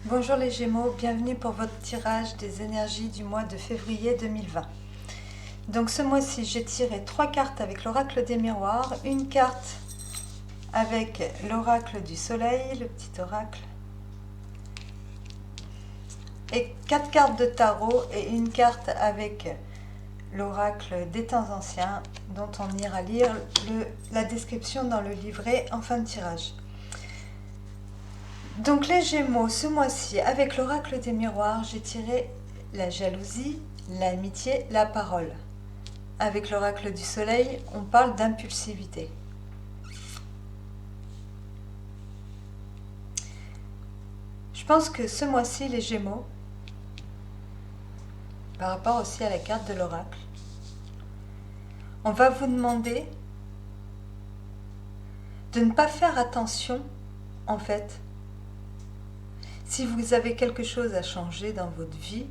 Bonjour les Gémeaux, bienvenue pour votre tirage des énergies du mois de février 2020. Donc ce mois-ci, j'ai tiré 3 cartes avec l'oracle des miroirs, une carte avec l'oracle du soleil, le petit oracle, et 4 cartes de tarot et une carte avec l'oracle des temps anciens, dont on ira lire la description dans le livret en fin de tirage. Donc les Gémeaux, ce mois-ci, avec l'oracle des miroirs, j'ai tiré la jalousie, l'amitié, la parole. Avec l'oracle du soleil, on parle d'impulsivité. Je pense que ce mois-ci, les Gémeaux, par rapport aussi à la carte de l'oracle, on va vous demander de ne pas faire attention, en fait, si vous avez quelque chose à changer dans votre vie,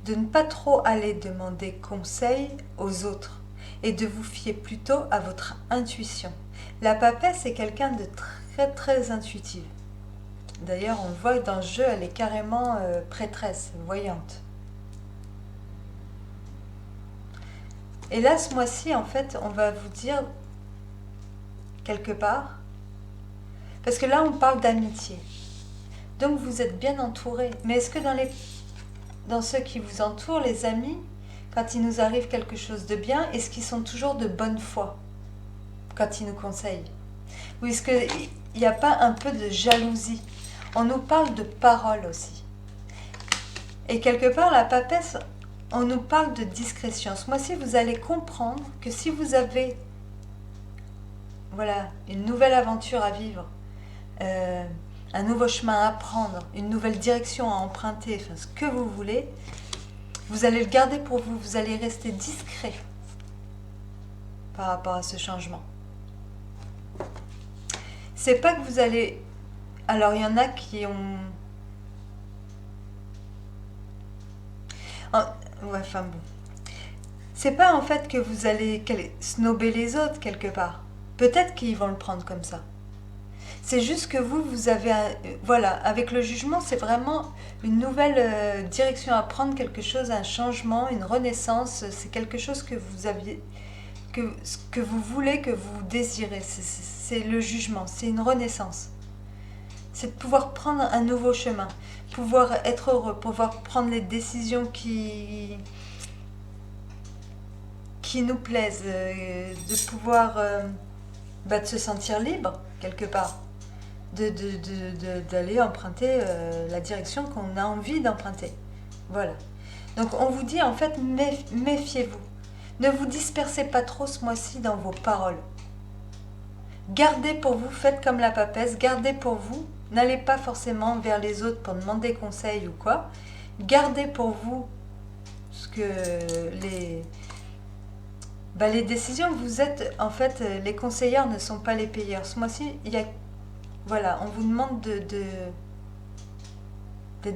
de ne pas trop aller demander conseil aux autres et de vous fier plutôt à votre intuition. La papesse est quelqu'un de très très intuitive. D'ailleurs, on le voit dans le jeu, elle est carrément prêtresse, voyante. Et là, ce mois-ci, en fait, on va vous dire quelque part, parce que là, on parle d'amitié. Donc, vous êtes bien entouré. Mais est-ce que dans ceux qui vous entourent, les amis, quand il nous arrive quelque chose de bien, est-ce qu'ils sont toujours de bonne foi quand ils nous conseillent? Ou est-ce qu'il n'y a pas un peu de jalousie? On nous parle de parole aussi. Et quelque part, la papesse, on nous parle de discrétion. Ce mois-ci, vous allez comprendre que si vous avez une nouvelle aventure à vivre, un nouveau chemin à prendre, une nouvelle direction à emprunter, enfin, ce que vous voulez, vous allez le garder pour vous, vous allez rester discret par rapport à ce changement. C'est pas que vous allez... Alors, il y en a qui ont... Enfin bon. C'est pas en fait que vous allez snober les autres quelque part. Peut-être qu'ils vont le prendre comme ça. C'est juste que vous avez avec le jugement, c'est vraiment une nouvelle direction à prendre, quelque chose, un changement, une renaissance. C'est quelque chose que vous aviez, que vous voulez, que vous désirez. C'est le jugement, c'est une renaissance. C'est de pouvoir prendre un nouveau chemin, pouvoir être heureux, pouvoir prendre les décisions qui nous plaisent, de pouvoir de se sentir libre quelque part. D'aller emprunter la direction qu'on a envie d'emprunter. Voilà. Donc on vous dit en fait, méfiez-vous. Ne vous dispersez pas trop ce mois-ci dans vos paroles. Gardez pour vous, faites comme la papesse, gardez pour vous. N'allez pas forcément vers les autres pour demander conseil ou quoi. Gardez pour vous ce que les décisions, vous êtes, en fait, les conseillères ne sont pas les payeurs. Ce mois-ci, on vous demande d'être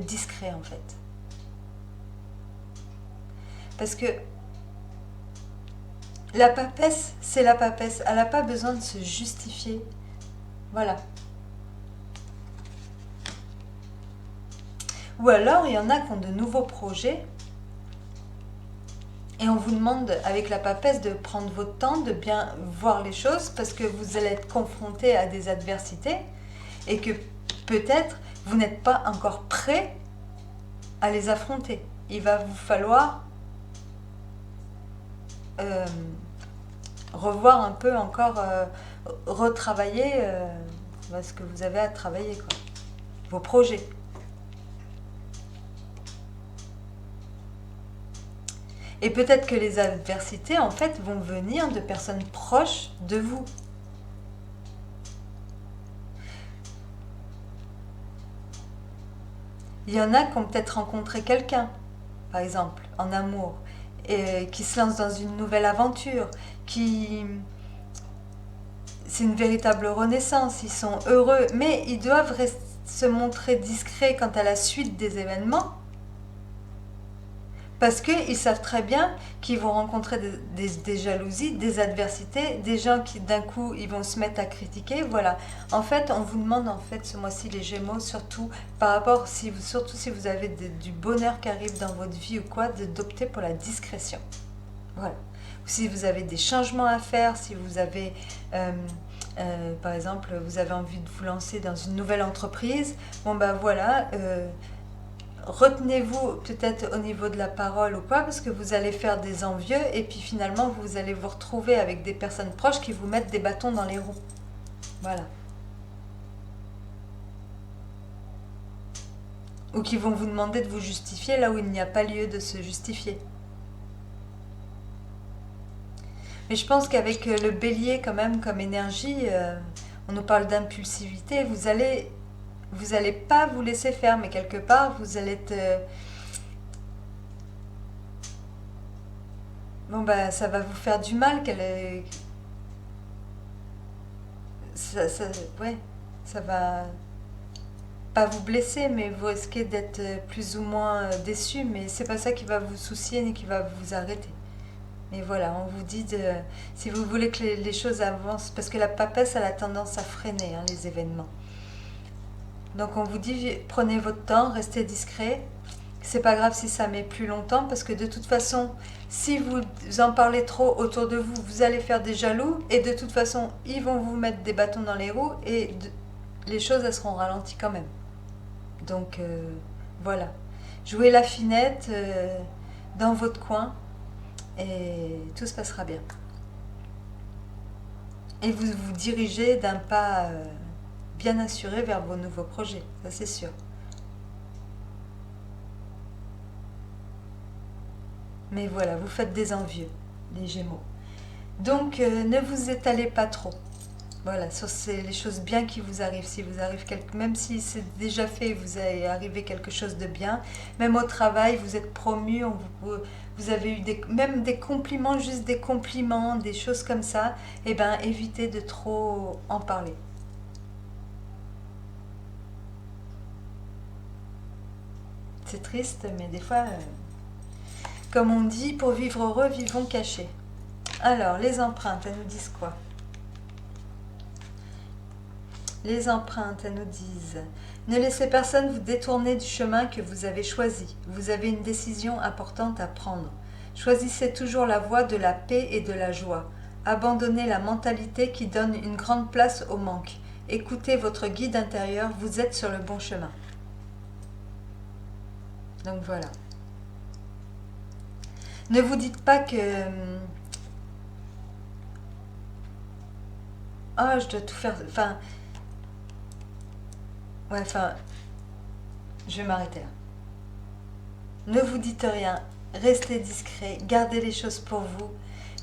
discret en fait. Parce que la papesse, c'est la papesse. Elle n'a pas besoin de se justifier. Voilà. Ou alors, il y en a qui ont de nouveaux projets. Et on vous demande, avec la papesse, de prendre votre temps, de bien voir les choses, parce que vous allez être confronté à des adversités. Et que peut-être vous n'êtes pas encore prêt à les affronter. Il va vous falloir revoir un peu encore, retravailler ce que vous avez à travailler, quoi. Vos projets. Et peut-être que les adversités, en fait, vont venir de personnes proches de vous. Il y en a qui ont peut-être rencontré quelqu'un, par exemple, en amour, et qui se lance dans une nouvelle aventure, c'est une véritable renaissance, ils sont heureux, mais ils doivent se montrer discrets quant à la suite des événements, Parce qu'ils savent très bien qu'ils vont rencontrer des jalousies, des adversités, des gens qui d'un coup ils vont se mettre à critiquer. Voilà. En fait, on vous demande en fait ce mois-ci les Gémeaux, surtout par rapport, surtout si vous avez du bonheur qui arrive dans votre vie ou quoi, d'opter pour la discrétion. Voilà. Si vous avez des changements à faire, si vous avez, par exemple, vous avez envie de vous lancer dans une nouvelle entreprise, bon ben voilà. Retenez-vous peut-être au niveau de la parole ou quoi, parce que vous allez faire des envieux et puis finalement vous allez vous retrouver avec des personnes proches qui vous mettent des bâtons dans les roues. Voilà. Ou qui vont vous demander de vous justifier là où il n'y a pas lieu de se justifier. Mais je pense qu'avec le bélier quand même comme énergie, on nous parle d'impulsivité, vous allez pas vous laisser faire, mais quelque part vous allez être... bon bah ça va vous faire du mal ça, ouais, ça va pas vous blesser, mais vous risquez d'être plus ou moins déçu, mais c'est pas ça qui va vous soucier ni qui va vous arrêter. Mais voilà, on vous dit si vous voulez que les choses avancent, parce que la papesse elle a tendance à freiner les événements. Donc on vous dit prenez votre temps, restez discret. C'est pas grave si ça met plus longtemps, parce que de toute façon, si vous en parlez trop autour de vous, vous allez faire des jaloux, et de toute façon, ils vont vous mettre des bâtons dans les roues, et les choses elles seront ralenties quand même. Donc voilà, jouez la finette dans votre coin, et tout se passera bien. Et vous vous dirigez d'un pas bien assuré vers vos nouveaux projets, ça c'est sûr. Mais voilà, vous faites des envieux, les Gémeaux. Donc ne vous étalez pas trop. Voilà, sur les choses bien qui vous arrivent. Si vous arrive même si c'est déjà fait, vous avez arrivé quelque chose de bien. Même au travail, vous êtes promu, vous avez eu même des compliments, juste des compliments, des choses comme ça. Eh bien, évitez de trop en parler. C'est triste, mais des fois, comme on dit, pour vivre heureux, vivons cachés. Alors, les empreintes, elles nous disent quoi? Les empreintes, elles nous disent: ne laissez personne vous détourner du chemin que vous avez choisi. Vous avez une décision importante à prendre. Choisissez toujours la voie de la paix et de la joie. Abandonnez la mentalité qui donne une grande place au manque. Écoutez votre guide intérieur, vous êtes sur le bon chemin. Donc voilà. Ne vous dites pas que ah, je dois tout faire. Enfin, je vais m'arrêter là. Ne vous dites rien, restez discret, gardez les choses pour vous.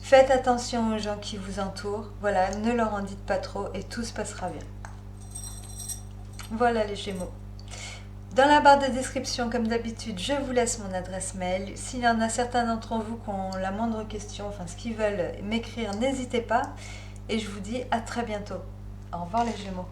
Faites attention aux gens qui vous entourent. Voilà, ne leur en dites pas trop et tout se passera bien. Voilà les Gémeaux. Dans la barre de description, comme d'habitude, je vous laisse mon adresse mail. S'il y en a certains d'entre vous qui ont la moindre question, enfin ce qu'ils veulent m'écrire, n'hésitez pas. Et je vous dis à très bientôt. Au revoir les Gémeaux.